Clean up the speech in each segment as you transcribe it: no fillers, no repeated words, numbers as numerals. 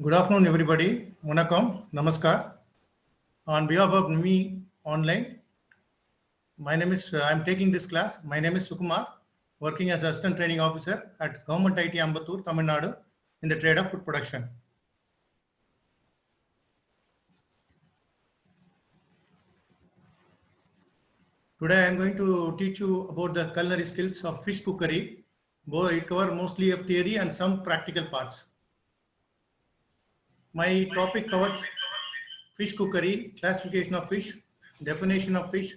Good afternoon, everybody. Vanakkam, Namaskar. On behalf of me online, I'm taking this class. My name is Sukumar, working as Assistant Training Officer at Government IT Ambattur, Tamil Nadu, in the trade of food production. Today, I am going to teach you about the culinary skills of fish cookery. It covers mostly of theory and some practical parts. My topic covers fish cookery, classification of fish, definition of fish,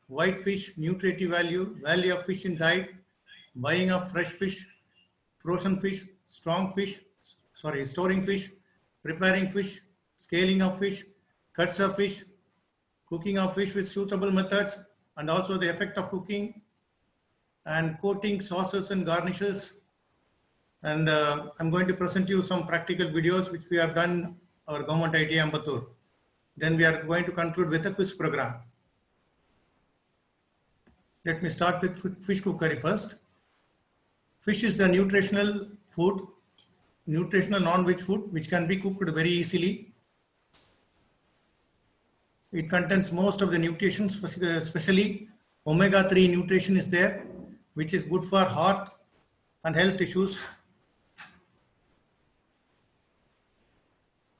white fish, nutritive value, value of fish in diet, buying of fresh fish, frozen fish, storing fish, preparing fish, scaling of fish, cuts of fish, cooking of fish with suitable methods, and also the effect of cooking, and coating, sauces and garnishes. And I'm going to present you some practical videos which we have done our Government IT Ambattur. Then we are going to conclude with a quiz program. Let me start with fish cookery first. Fish is a nutritional non-veg food which can be cooked very easily. It contains most of the nutrition, especially omega-3 nutrition is there, which is good for heart and health issues.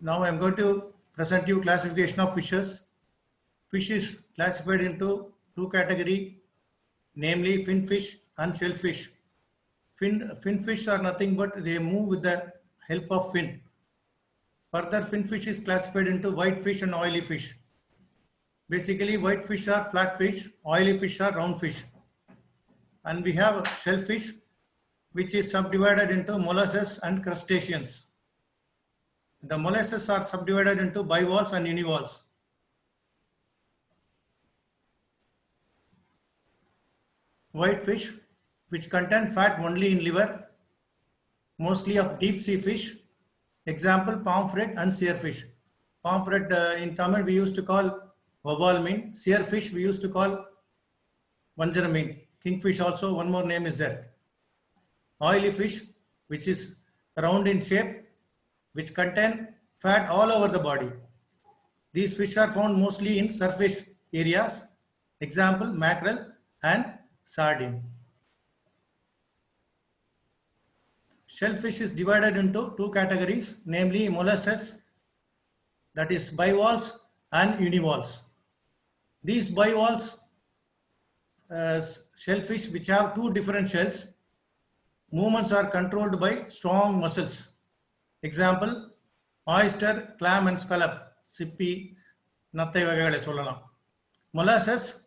Now I am going to present you classification of fishes. Fish is classified into two categories, namely finfish and shellfish. Finfish are nothing but they move with the help of fin. Further, finfish is classified into white fish and oily fish. Basically, white fish are flat fish, oily fish are round fish. And we have shellfish, which is subdivided into mollusks and crustaceans. The mollusks are subdivided into bivalves and univalves. White fish, which contain fat only in liver, mostly of deep sea fish. Example, pomfret and seerfish. Pomfret in Tamil we used to call vowal mean. Seerfish we used to call vanjara mean. Kingfish also, one more name is there. Oily fish, which is round in shape, which contain fat all over the body. These fish are found mostly in surface areas. Example, mackerel and sardine. Shellfish is divided into two categories, namely mollusks, that is bivalves and univalves. These bivalves, shellfish which have two different shells, movements are controlled by strong muscles. Example, oyster, clam and scallop, sippi, nattai vagale sollalam. Mollusks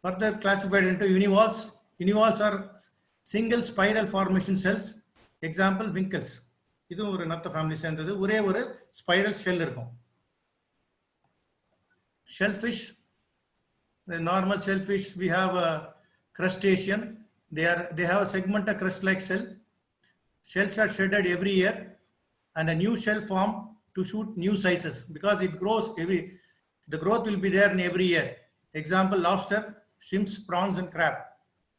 further classified into univalves. Univalves are single spiral formation cells. Example, winkles. இது ஒரு நத்த family சேர்ந்தது, ஒரே ஒரு spiral shell இருக்கும். Shellfish, the normal shellfish, we have a crustacean. They have a segmented crust-like shell. Shells are shedded every year, and a new shell form to shoot new sizes because it grows the growth will be there in every year. Example, lobster, shrimps, prawns and crab.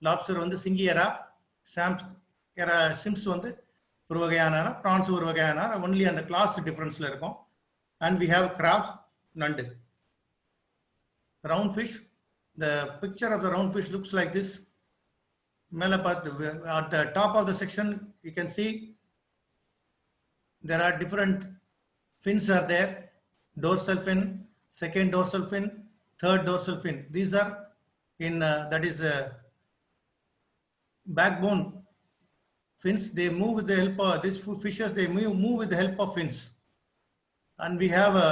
Lobster வந்து சிங்கியரா, shrimps வந்து ஒரு வகையான, prawns ஒரு வகையான, only அந்த class differenceல இருக்கும். And we have crabs, நண்டு. Round fish, the picture of the round fish looks like this. At the top of the section, you can see there are different fins are there. Dorsal fin, second dorsal fin, third dorsal fin. These are in backbone fins. They move with the help of these fishes. They move with the help of fins. And we have a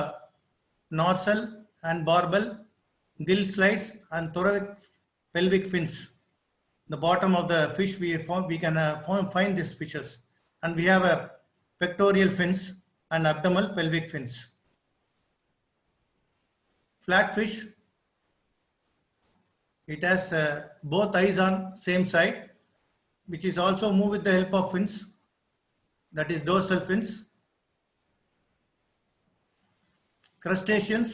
dorsal and barbel, gill slides and thoracic pelvic fins. The bottom of the fish we can find these fishes. And we have a pectoral fins and abdominal pelvic fins. Flatfish, it has both eyes on same side, which is also move with the help of fins, that is dorsal fins. Crustaceans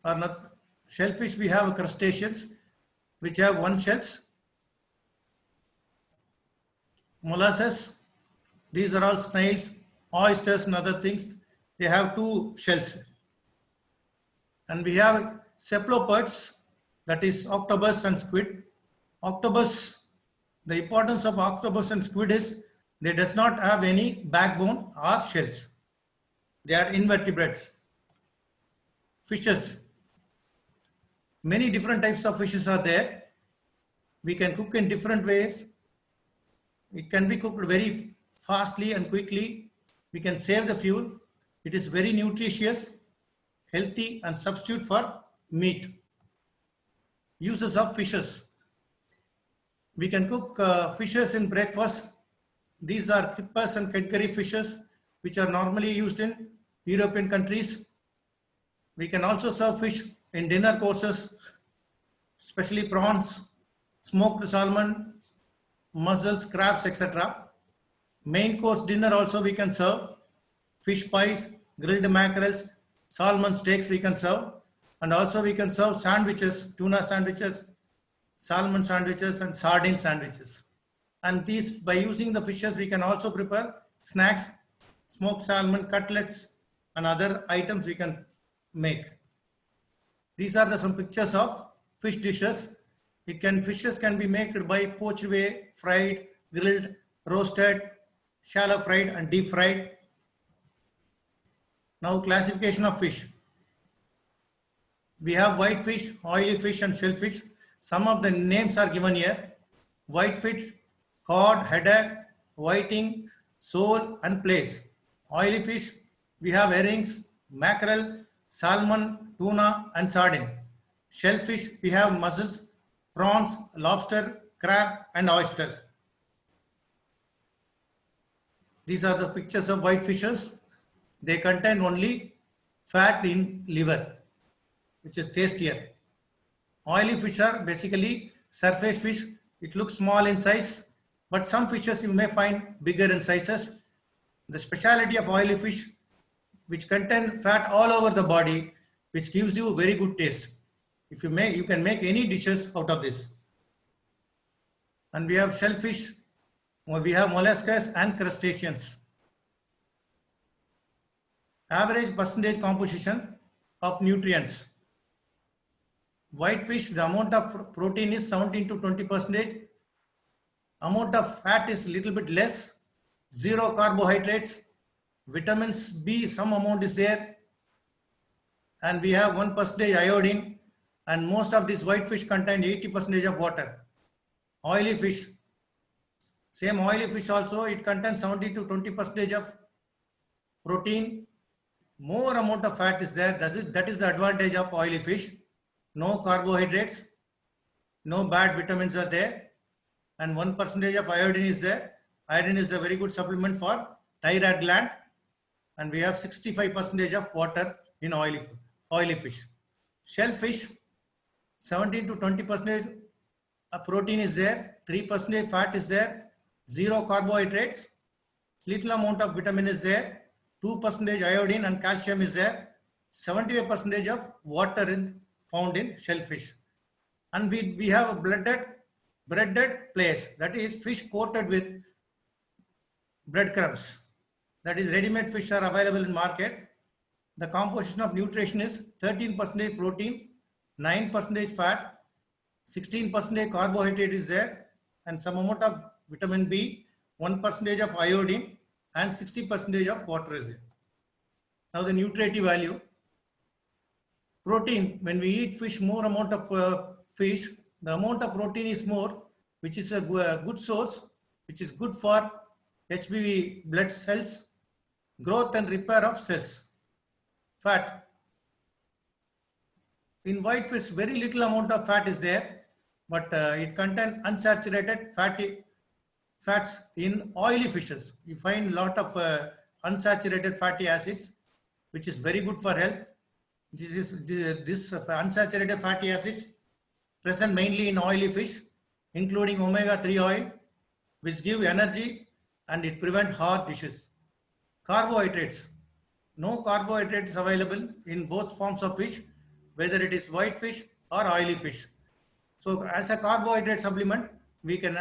are not shellfish. We have crustaceans which have one shells. Mollusks, these are all snails oysters and other things, they have two shells. And we have cephalopods, that is octopus and squid. Octopus, the importance of octopus and squid is they does not have any backbone or shells. They are invertebrates. Fishes, many different types of fishes are there. We can cook in different ways. It can be cooked very fastly and quickly. We can save the fuel. It is very nutritious, healthy, and substitute for meat. Uses of fishes. We can cook fishes in breakfast. These are kippers and kedgeree fishes, which are normally used in European countries. We can also serve fish in dinner courses, especially prawns, smoked salmon, mussels, crabs, etc. Main course dinner also we can serve. Fish pies, grilled mackerels, salmon steaks we can serve. And also we can serve sandwiches, tuna sandwiches, salmon sandwiches, and sardine sandwiches. And these, by using the fishes, we can also prepare snacks, smoked salmon, cutlets, and other items we can make. These are some pictures of fish dishes. Fishes can be made by poached way, fried, grilled, roasted, shallow fried, and deep fried. Now classification of fish. We have white fish, oily fish, and shellfish. Some of the names are given here. White fish, cod, haddock, whiting, sole, and plaice. Oily fish, we have herrings, mackerel, salmon, tuna, and sardine. Shellfish, we have mussels, prawns, lobster, crab, and oysters. These are the pictures of white fishes. They contain only fat in liver, which is tastier. Oily fish are basically surface fish. It looks small in size, but some fishes you may find bigger in sizes. The speciality of oily fish, which contain fat all over the body, which gives you very good taste. If you can make any dishes out of this. And we have shellfish, we have molluscs and crustaceans. Average percentage composition of nutrients. White fish, the amount of protein is 17 to 20%. Amount of fat is little bit less. Zero carbohydrates. Vitamins B, some amount is there. And we have 1% iodine. And most of these white fish contain 80% of water. Oily fish. Same oily fish also, it contains 70 to 20% of protein. More amount of fat is there. That is the advantage of oily fish. No carbohydrates, no bad vitamins are there, and 1% of iodine is there. Iodine is a very good supplement for thyroid gland, and we have 65% of water in oily fish. Shellfish, 17 to 20% protein is there, 3% fat is there, zero carbohydrates, little amount of vitamin is there, 2% iodine and calcium is there, 75% of water found in shellfish. And we have a breaded place, that is fish coated with breadcrumbs. That is ready-made fish are available in market. The composition of nutrition is 13% protein, 9% fat, 16% carbohydrate is there, and some amount of vitamin B, 1% of iodine, and 60% of water is there. Now the nutritive value. Protein, when we eat fish, more amount of fish, the amount of protein is more, which is a good source, which is good for HBV blood cells, growth and repair of cells. Fat. In white fish, very little amount of fat is there, but it contains unsaturated fats. In oily fishes, you find a lot of unsaturated fatty acids, which is very good for health. This unsaturated fatty acids present mainly in oily fish, including omega-3 oil, which give energy and it prevents heart disease. Carbohydrates. No carbohydrates available in both forms of fish, whether it is white fish or oily fish. So as a carbohydrate supplement, we can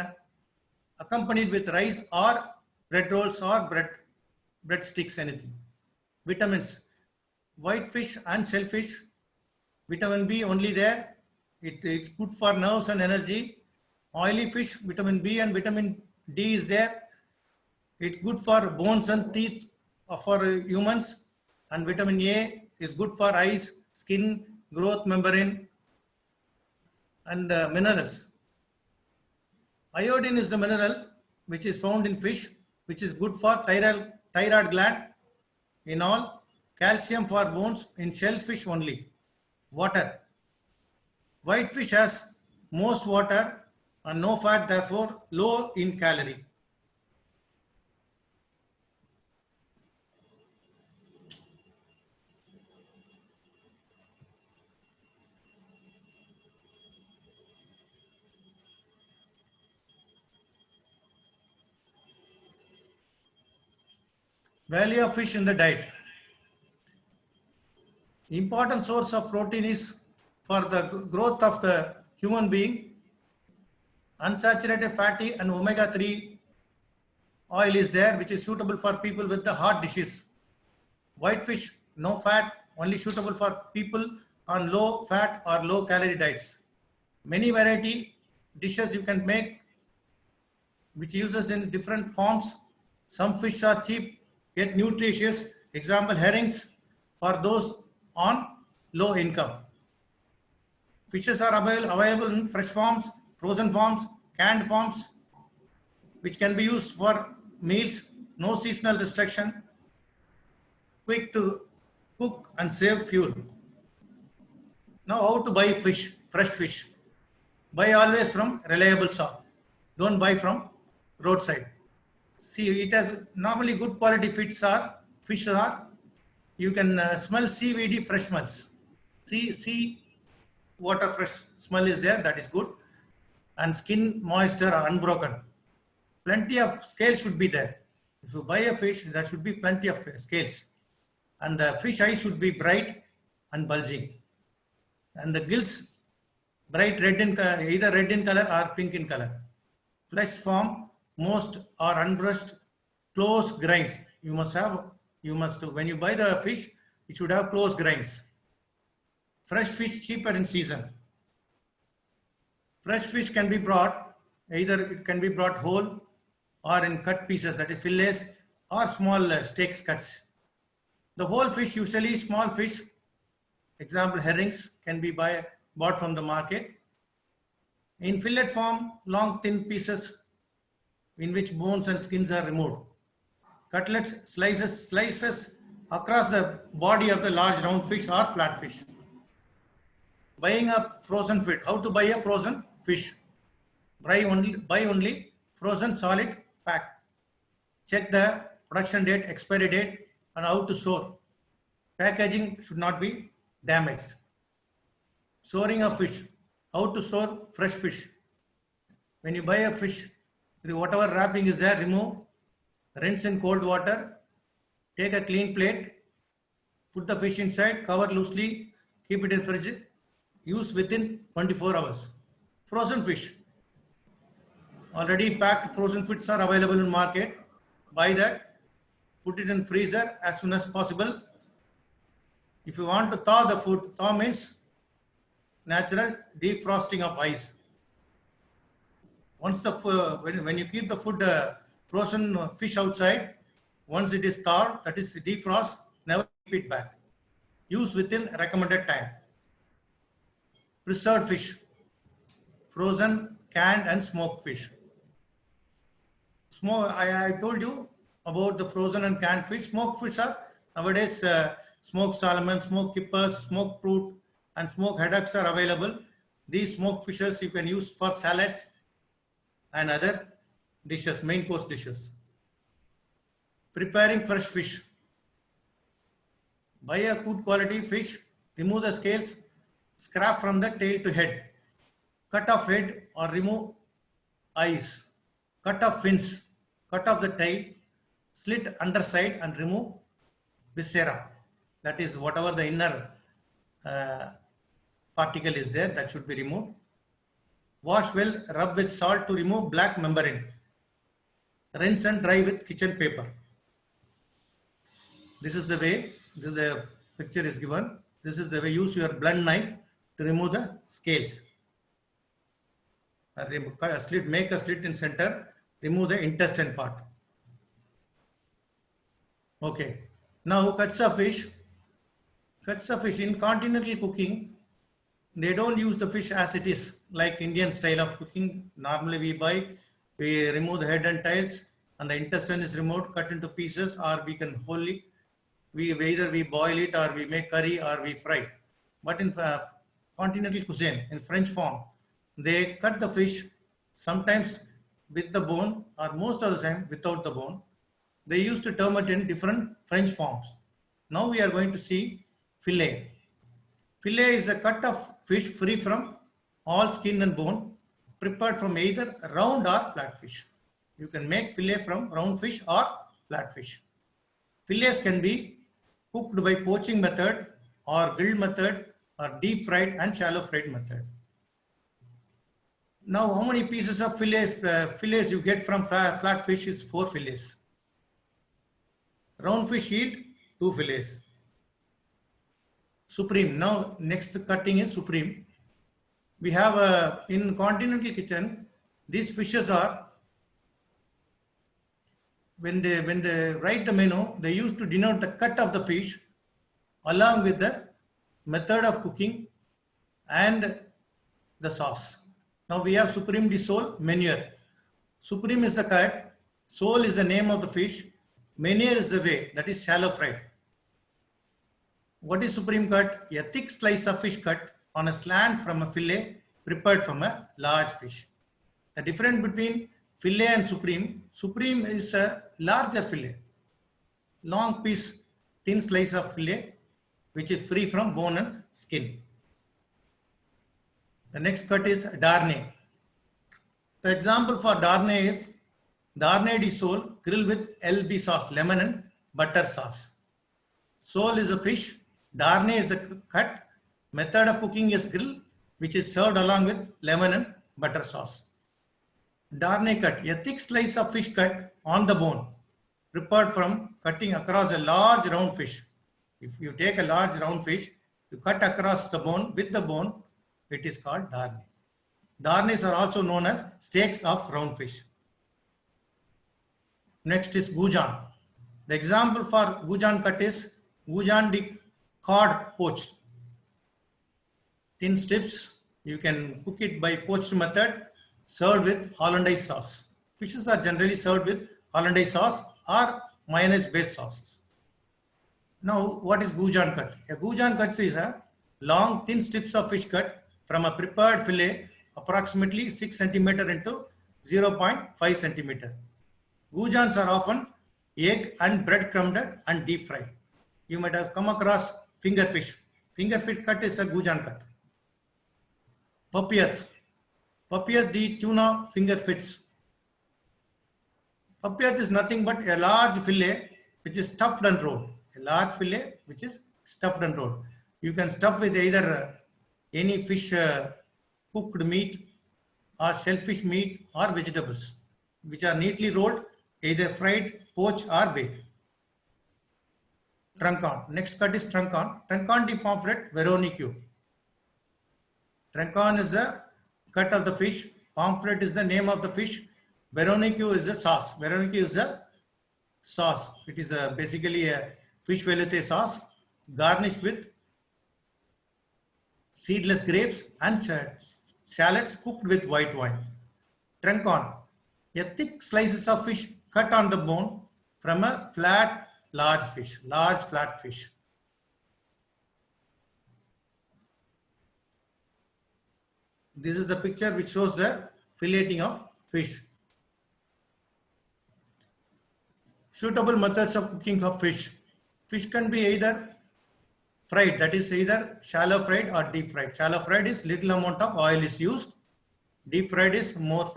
accompany it with rice or bread rolls or bread breadsticks, anything. Vitamins, white fish and shellfish, vitamin B only there. It's good for nerves and energy. Oily fish, vitamin B and vitamin D is there. It's good for bones and teeth for humans. And vitamin A is good for eyes, skin, growth membrane, and minerals. Iodine is the mineral which is found in fish, which is good for thyroid gland in all. Calcium for bones in shellfish only. Water. White fish has most water and no fat, therefore low in calorie. Value of fish in the diet. Important source of protein is for the growth of the human being. Unsaturated fatty and omega-3 oil is there, which is suitable for people with the heart disease. White fish, no fat, only suitable for people on low fat or low calorie diets. Many variety dishes you can make, which uses in different forms. Some fish are cheap, yet nutritious. Example, herrings for those on low income. Fishes are available in fresh forms, frozen forms, canned forms, which can be used for meals, no seasonal restriction, quick to cook and save fuel. Now, how to buy fish, fresh fish? Buy always from reliable shop. Don't buy from roadside. See, it has normally good quality fish are, you can smell CVD fresh smells. See water fresh smell is there, that is good. And skin moisture are unbroken. Plenty of scales should be there. If you buy a fish, there should be plenty of scales. And the fish eyes should be bright and bulging. And the gills bright red in color, either red in color or pink in color. Flesh form, most are unbrushed, close grains. When you buy the fish, it should have close grains. Fresh fish cheaper in season. Fresh fish can be brought, either it can be brought whole or in cut pieces, that is fillets, or small steaks cuts. The whole fish, usually small fish, example herrings, can be bought from the market. In fillet form, long thin pieces in which bones and skins are removed. Cutlets, slices across the body of the large round fish or flat fish. Buying a frozen fish. How to buy a frozen fish? Buy only frozen solid pack. Check the production date, expiry date, and how to store. Packaging should not be damaged. Storing of fish. How to store fresh fish? When you buy a fish, whatever wrapping is there, remove, rinse in cold water, take a clean plate, put the fish inside, cover loosely, keep it in fridge, use within 24 hours. Frozen fish. Already packed frozen fish are available in market. Buy that, put it in freezer as soon as possible. If you want to thaw the food, thaw means natural defrosting of ice. Once when you keep the food frozen fish outside, once it is thawed, that is defrost, never keep it back. Use within recommended time. Preserved fish, frozen, canned and smoked fish. I told you about the frozen and canned fish. Smoked fish are nowadays smoked salmon, smoked kippers, smoked trout and smoked haddocks are available. These smoked fishes you can use for salads and other dishes, main course dishes. Preparing fresh fish. Buy a good quality fish, remove the scales, scrap from the tail to head. Cut off head or remove eyes. Cut off fins, cut off the tail, slit underside and remove viscera. That is whatever the inner particle is there, that should be removed. Wash well, rub with salt to remove black membrane. Rinse and dry with kitchen paper. This is the way. This is the picture is given. This is the way. Use your blunt knife to remove the scales. Cut a slit. Make a slit in center. Remove the intestine part. Okay. Now cuts of fish. Cuts of fish in continental cooking. They don't use the fish as it is, like Indian style of cooking. Normally we remove the head and tails, and the intestine is removed, cut into pieces, or we can wholly, either we boil it or we make curry or we fry. But in continental cuisine, in French form, they cut the fish sometimes with the bone, or most of the time without the bone. They used to term it in different French forms. Now we are going to see fillet. Fillet is a cut of fish free from all skin and bone, prepared from either round or flat fish. You can make fillet from round fish or flat fish. Fillets can be cooked by poaching method or grilled method or deep fried and shallow fried method. Now, how many pieces of fillets you get from flat fish is 4 fillets. Round fish yield 2 fillets. Supreme. Now, next cutting is supreme. We have in continental kitchen, these fishes are, when they write the menu, they used to denote the cut of the fish along with the method of cooking and the sauce. Now we have supreme de sole, meunier. Supreme is the cut, sole is the name of the fish, meunier is the way, that is shallow fried. What is supreme cut? A thick slice of fish cut on a slant from a fillet prepared from a large fish. The difference between fillet and supreme is a larger fillet, long piece, thin slice of fillet, which is free from bone and skin. The next cut is darnay. The example for darnay is darnay de sole grilled with LB sauce, lemon and butter sauce. Sole is a fish, darnay is a cut. Method of cooking is grill, which is served along with lemon and butter sauce. Darnay cut, a thick slice of fish cut on the bone, prepared from cutting across a large round fish. If you take a large round fish, you cut across the bone with the bone, it is called darnay. Darnays are also known as steaks of round fish. Next is goujon. The example for goujon cut is goujon de cod poached. Thin strips, you can cook it by poached method, served with hollandaise sauce. Fishes are generally served with hollandaise sauce or mayonnaise based sauces. Now, what is goujon cut? A goujon cut is a long thin strips of fish cut from a prepared fillet approximately 6 cm into 0.5 cm. Goujons are often egg and bread crumbed and deep fried. You might have come across finger fish. Finger fish cut is a goujon cut. Papillote. Papillote de tuna finger fits. Papillote is nothing but a large fillet which is stuffed and rolled. A large fillet which is stuffed and rolled. You can stuff with either any fish cooked meat or shellfish meat or vegetables which are neatly rolled, either fried, poached or baked. Tronçon. Next cut is tronçon. Tronçon de pomfret Veronique. Tronçon is the cut of the fish. Pomfret is the name of the fish. Veronique is the sauce. Veronique is the sauce. It is basically a fish velouté sauce garnished with seedless grapes and shallots cooked with white wine. Tronçon. A thick slices of fish cut on the bone from a flat large fish, large flat fish. This is the picture which shows the filleting of fish. Suitable methods of cooking of fish. Fish can be either fried, that is either shallow fried or deep fried. Shallow fried is little amount of oil is used. Deep fried is more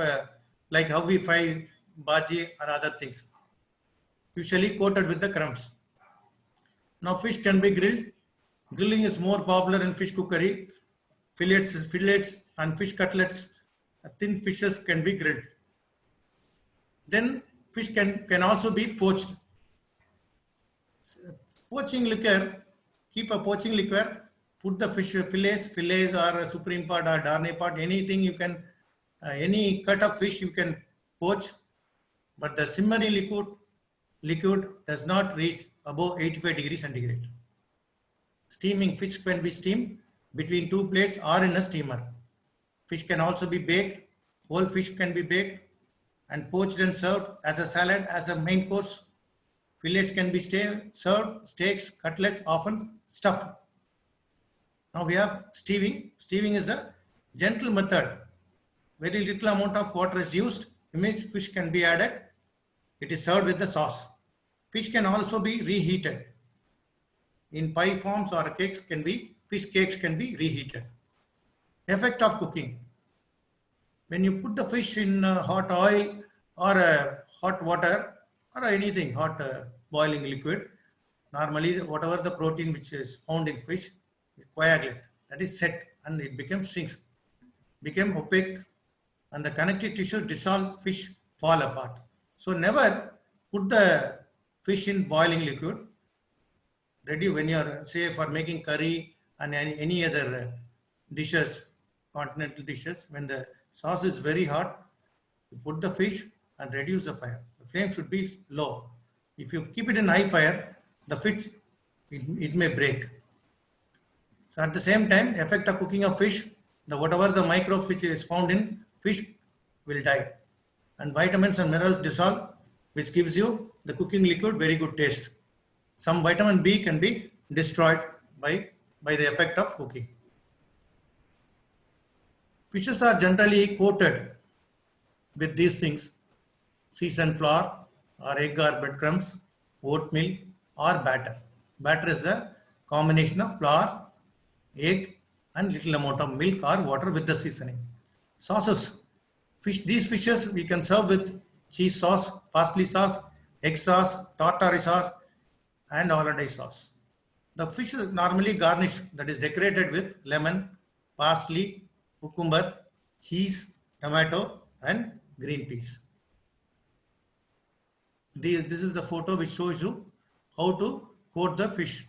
like how we fry bhaji or other things, usually coated with the crumbs. Now fish can be grilled. Grilling is more popular in fish cookery. Fillets and fish cutlets, thin fishes can be grilled. Then fish can also be poached. Poaching liquor, keep a poaching liquor, put the fish fillets or a supreme part or darnay part, anything you can, any cut of fish you can poach, but the simmering liquid does not reach above 85 degrees centigrade. Steaming fish can be steamed between two plates or in a steamer. Fish can also be baked, whole fish can be baked and poached and served as a salad, as a main course. Fillets can be served, steaks, cutlets, often stuffed. Now we have stewing. Stewing is a gentle method. Very little amount of water is used. Image fish can be added. It is served with the sauce. Fish can also be reheated. In pie forms or fish cakes can be reheated. Effect of cooking. When you put the fish in hot oil or hot water or anything, hot boiling liquid, normally whatever the protein which is found in fish, it coagulate, that is set, and it shrinks, become opaque, and the connective tissue dissolve, fish fall apart. So never put the fish in boiling liquid. Ready when you are, say, for making curry and any other dishes, continental dishes, when the sauce is very hot, you put the fish and reduce the fire. The flame should be low. If you keep it in high fire, the fish, it may break. So at the same time, effect of cooking of fish, whatever the microbes which is found in fish will die. And vitamins and minerals dissolve, which gives you the cooking liquid very good taste. Some vitamin B can be destroyed by the effect of cooking. Fishes are generally coated with these things: seasoned flour or egg or breadcrumbs, oatmeal or batter. Batter is a combination of flour, egg and little amount of milk or water with the seasoning. Sauces. These fishes we can serve with cheese sauce, parsley sauce, egg sauce, tartare sauce and hollandaise sauce. The fish is normally garnished, that is decorated with lemon, parsley, cucumber, cheese, tomato and green peas. This is the photo which shows you how to coat the fish.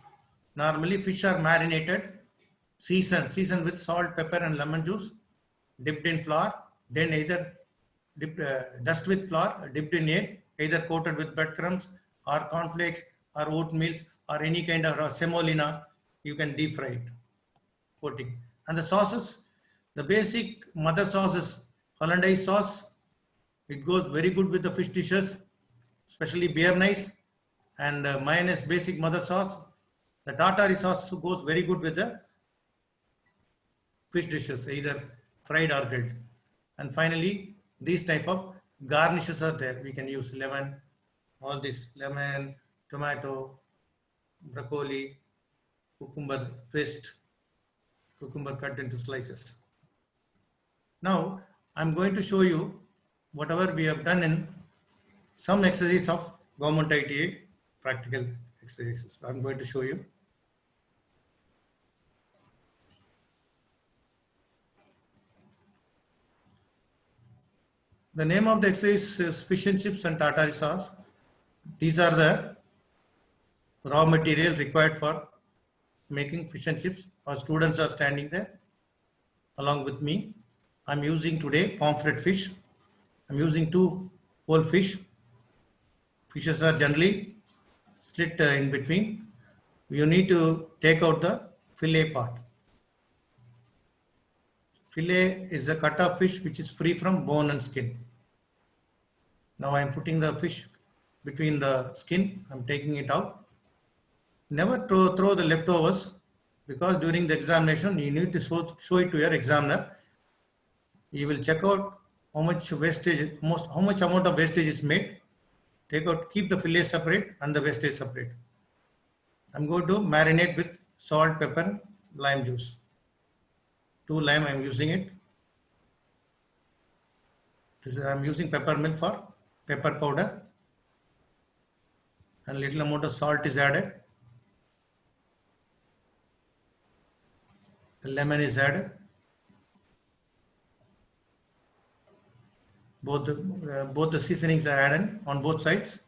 Normally fish are marinated, seasoned with salt, pepper and lemon juice, dipped in flour, then either dust with flour, dipped in egg, either coated with breadcrumbs or cornflakes or oatmeal or any kind of semolina. You can deep fry it, coating. And the sauces, the basic mother sauce is hollandaise sauce. It goes very good with the fish dishes, especially béarnaise, and mayonnaise, basic mother sauce. The tartare sauce goes very good with the fish dishes, either fried or grilled. And finally, these type of garnishes are there. We can use lemon, all this lemon, tomato, broccoli, cucumber paste, cucumber cut into slices. Now, I'm going to show you whatever we have done in some exercises of government ITA practical exercises. I'm going to show you. The name of the exercise is fish and chips and tartare sauce. These are the raw material required for making fish and chips. Our students are standing there along with me. I'm using today pomfret fish. I'm using 2 whole fish. Fishes are generally slit in between. You need to take out the fillet part. Fillet is a cut of fish which is free from bone and skin. Now I am putting the fish between the skin. I'm taking it out. Never throw the leftovers, because during the examination you need to show it to your examiner. He will check out how much wastage, how much amount of wastage is made. Take out, keep the fillet separate and the wastage separate. I'm going to marinate with salt, pepper, lime juice. 2 lime I'm using it. I'm using peppermint for pepper powder. And little amount of salt is added. The lemon is added. Both the seasonings are added on both sides.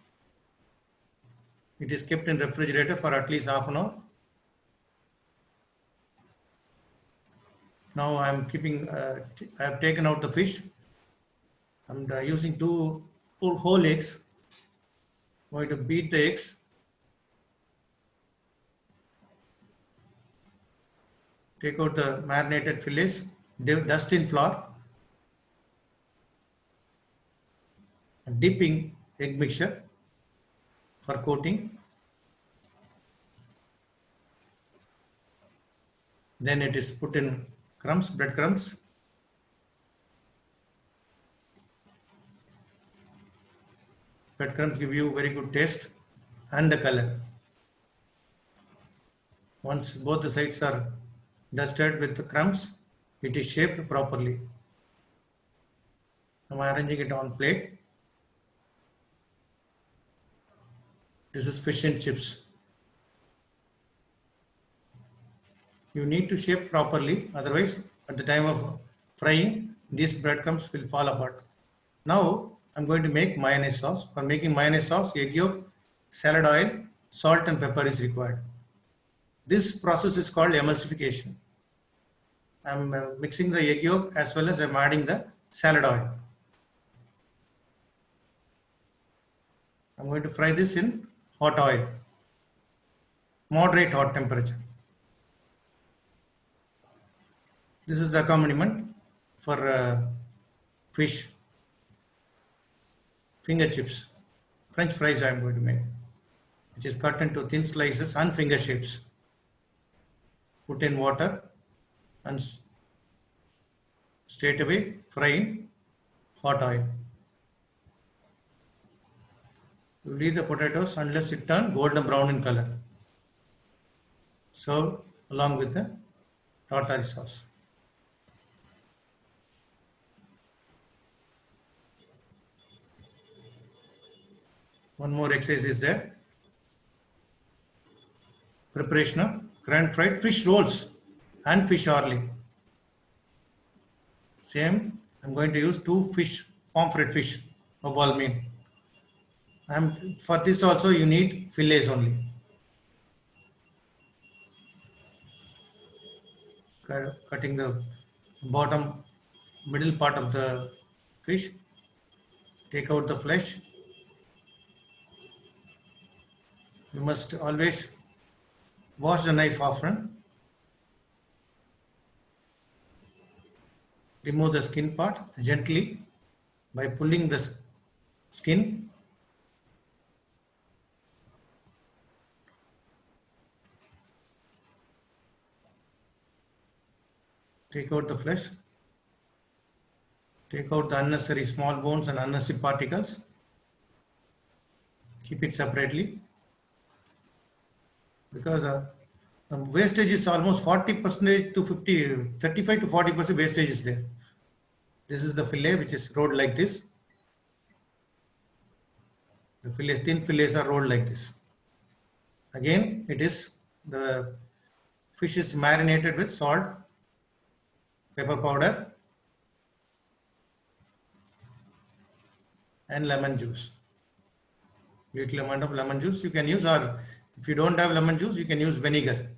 It is kept in refrigerator for at least half an hour. Now I am keeping, I have taken out the fish. I'm using two whole eggs. I'm going to beat the eggs. Take out the marinated fillets, dust in flour, and dipping egg mixture for coating. Then it is put in crumbs, breadcrumbs. Breadcrumbs give you very good taste and the color. Once both the sides are dusted with the crumbs, it is shaped properly. Now I am arranging it on plate. This is fish and chips. You need to shape properly, otherwise at the time of frying, these breadcrumbs will fall apart. Now I'm going to make mayonnaise sauce. For making mayonnaise sauce, egg yolk, salad oil, salt and pepper is required. This process is called emulsification. I'm mixing the egg yolk as well as I'm adding the salad oil. I'm going to fry this in hot oil, moderate hot temperature. This is the accompaniment for fish, finger chips, French fries I am going to make, which is cut into thin slices and finger shapes. Put in water and straight away fry in hot oil. You leave the potatoes unless it turn golden brown in color. Serve along with the tartare sauce. One more exercise is there. Preparation of grand fried fish rolls and fish orly. Same, I'm going to use two fish, pomfret fish of Valmeen. For this also you need fillets only. Cutting the bottom, middle part of the fish. Take out the flesh. You must always wash the knife often. Remove the skin part gently by pulling the skin. Take out the flesh. Take out the unnecessary small bones and unnecessary particles. Keep it separately. Because the wastage is almost 40% to 35 to 40% wastage is there. This is the fillet which is rolled like this. The fillets, thin fillets are rolled like this. Again, the fish is marinated with salt, pepper powder, and lemon juice. Little amount of lemon juice you can use, or if you don't have lemon juice, you can use vinegar,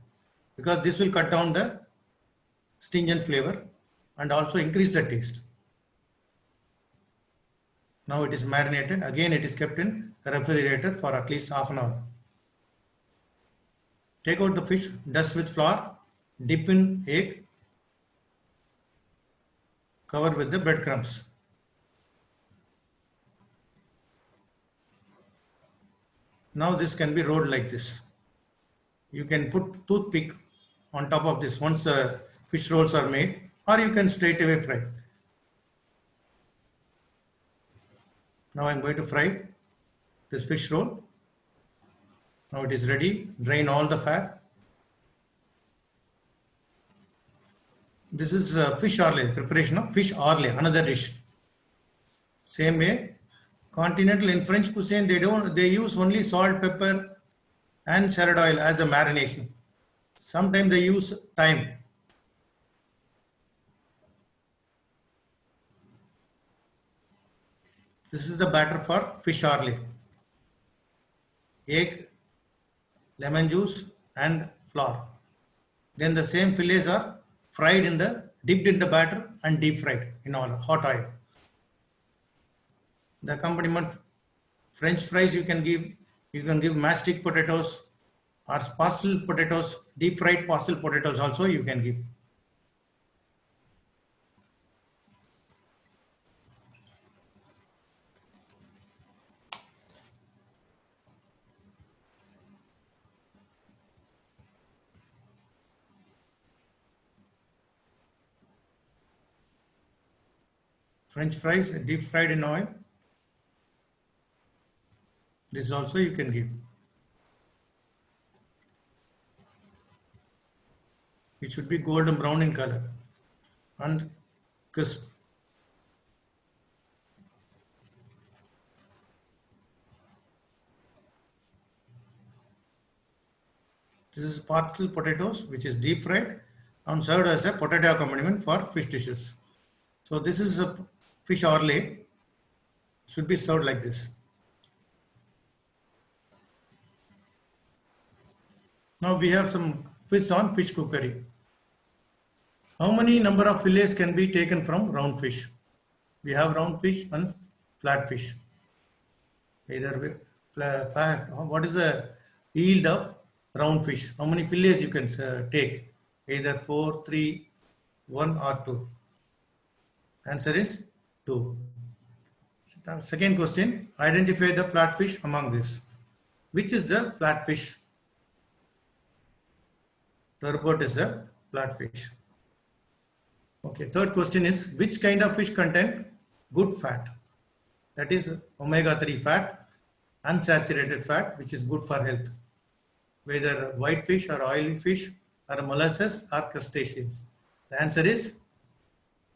because this will cut down the stringent flavor and also increase the taste. Now it is marinated. Again, it is kept in the refrigerator for at least half an hour. Take out the fish, dust with flour, dip in egg, cover with the breadcrumbs. Now this can be rolled like this. You can put toothpick on top of this once the fish rolls are made, or you can straight away fry. Now I am going to fry this fish roll. Now it is ready. Drain all the fat. This is fish orle, preparation of fish orle, another dish. Same way, continental in French cuisine, they use only salt, pepper and salad oil as a marination. Sometimes they use thyme. This is the batter for fish orle. Egg, lemon juice and flour. Then the same fillets are fried in the dipped in the batter and deep fried in hot oil. The accompaniment French fries you can give mashed potatoes or parcel potatoes, deep fried parcel potatoes also you can give. French fries deep fried in oil. This also you can give. It should be golden brown in color and crisp. This is parcel potatoes which is deep fried and served as a potato accompaniment for fish dishes. So this is a fish orlay, should be served like this. Now we have some quiz on fish cookery. How many number of fillets can be taken from round fish? We have round fish and flat fish. What is the yield of round fish? How many fillets you can take? Either 4, 3, 1 or 2. Answer is 2. Second question, identify the flatfish among this. Which is the flatfish? Turbot is a flatfish. Okay, third question is, which kind of fish contain good fat? That is omega-3 fat, unsaturated fat, which is good for health. Whether white fish or oily fish or molasses or crustaceans. The answer is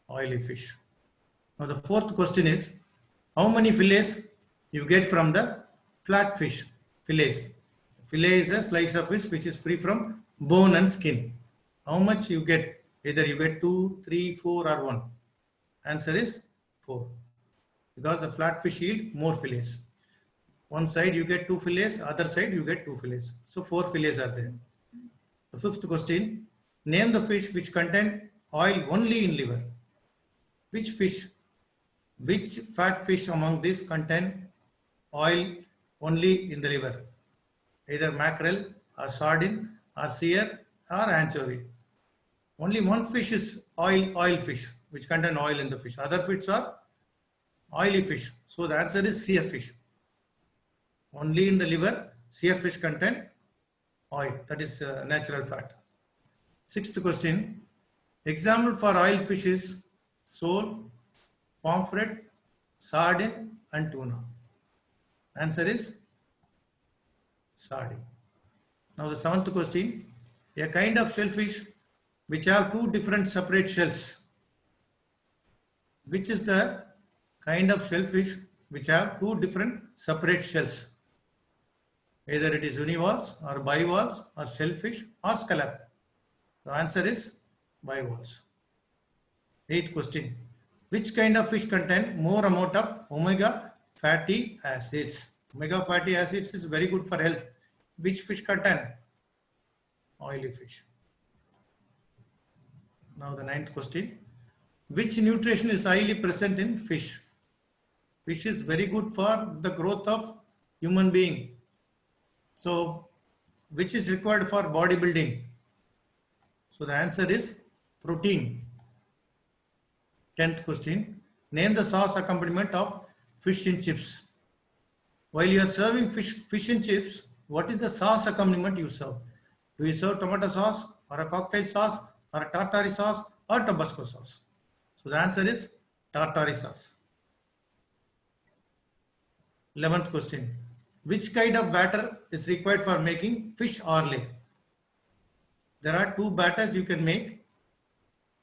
oily fish. Now the fourth question is, how many fillets you get from the flat fish? Fillets. Fillet is a slice of fish which is free from bone and skin. How much you get? Either you get 2, 3, 4 or 1. Answer is 4. Because the flat fish yield more fillets. One side you get 2 fillets, other side you get 2 fillets. So 4 fillets are there. The fifth question, name the fish which contain oil only in liver. Which fat fish among these contain oil only in the liver? Either mackerel or sardine or seer or anchovy. Only one fish is oil fish, which contain oil in the fish. Other fish are oily fish. So the answer is seer fish. Only in the liver, seer fish contain oil. That is natural fat. Sixth question. Example for oil fish is sole, pomfret, sardine and tuna. Answer is sardine. Now the seventh question. A kind of shellfish which have 2 different separate shells. Which is the kind of shellfish which have 2 different separate shells? Either it is univalves or bivalves or shellfish or scallop. The answer is bivalves. Eighth question. Which kind of fish contain more amount of omega fatty acids? Omega fatty acids is very good for health. Which fish contain? Oily fish. Now the ninth question. Which nutrition is highly present in fish? Fish is very good for the growth of human being. So, which is required for bodybuilding? So the answer is protein. 10th question. Name the sauce accompaniment of fish and chips. While you are serving fish and chips, what is the sauce accompaniment you serve? Do you serve tomato sauce or a cocktail sauce or a tartare sauce or Tabasco sauce? So the answer is tartare sauce. 11th question. Which kind of batter is required for making fish orlay? There are 2 batters you can make.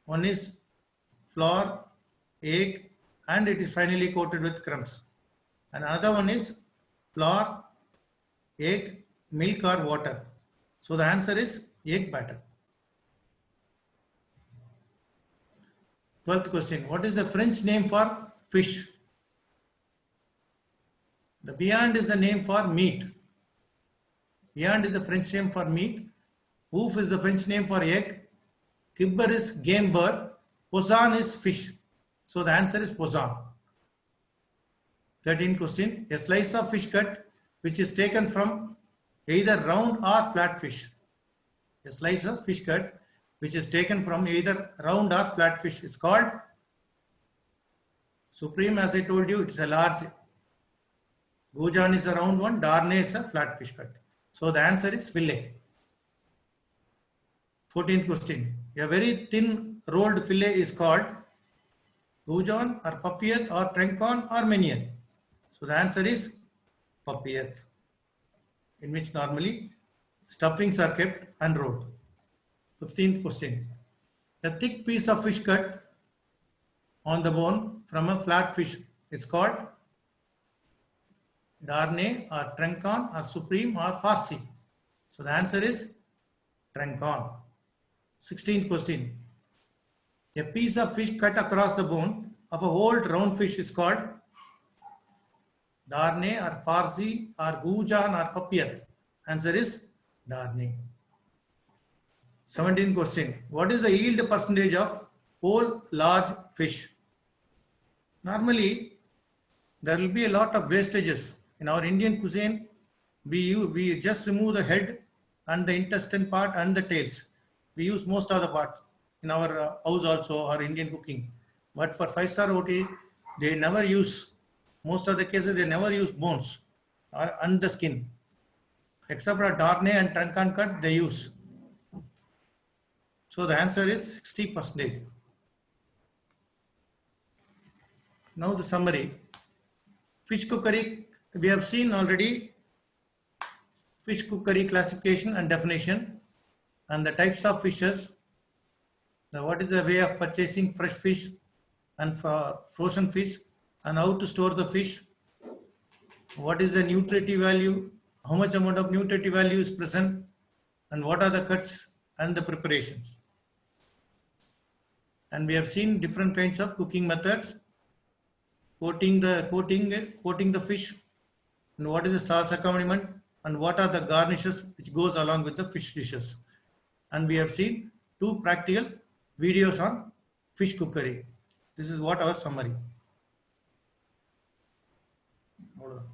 One is flour, egg, and it is finally coated with crumbs. And another one is flour, egg, milk or water. So the answer is egg batter. 12th question. What is the French name for fish? The viande is the name for meat. Viand is the French name for meat. Oof is the French name for egg. Kibber is game bird. Poisson is fish. So the answer is poisson. 13th question. A slice of fish cut which is taken from either round or flat fish. A slice of fish cut which is taken from either round or flat fish is called supreme. As I told you, it's a large. Goujon is a round one. Darnay is a flat fish cut. So the answer is fillet. 14th question. A very thin rolled fillet is called goujon or papillote or trinquon or mignon. So the answer is papillote, in which normally stuffings are kept unrolled. 15th question. A thick piece of fish cut on the bone from a flat fish is called Darnay or Trinquon or Supreme or Farci. So the answer is Trinquon. 16th question. A piece of fish cut across the bone of a whole round fish is called Darnay or Farci or Goujon or Papillote. Answer is Darnay. 17th question. What is the yield percentage of whole large fish? Normally, there will be a lot of wastages. In our Indian cuisine, we just remove the head and the intestine part and the tails. We use most of the parts in our house also, or Indian cooking. But for 5-star hotel, they never use, most of the cases, they never use bones and the skin. Except for Darnay and Trinquon cut, they use. So the answer is 60%. Now the summary. Fish cookery, we have seen already fish cookery classification and definition, and the types of fishes. What is the way of purchasing fresh fish and frozen fish, and how to store the fish. What is the nutritive value, how much amount of nutritive value is present, and what are the cuts and the preparations. And we have seen different kinds of cooking methods, coating the fish, and what is the sauce accompaniment, and what are the garnishes which goes along with the fish dishes. And we have seen 2 practical videos on fish cookery. This is what our summary. Hold on.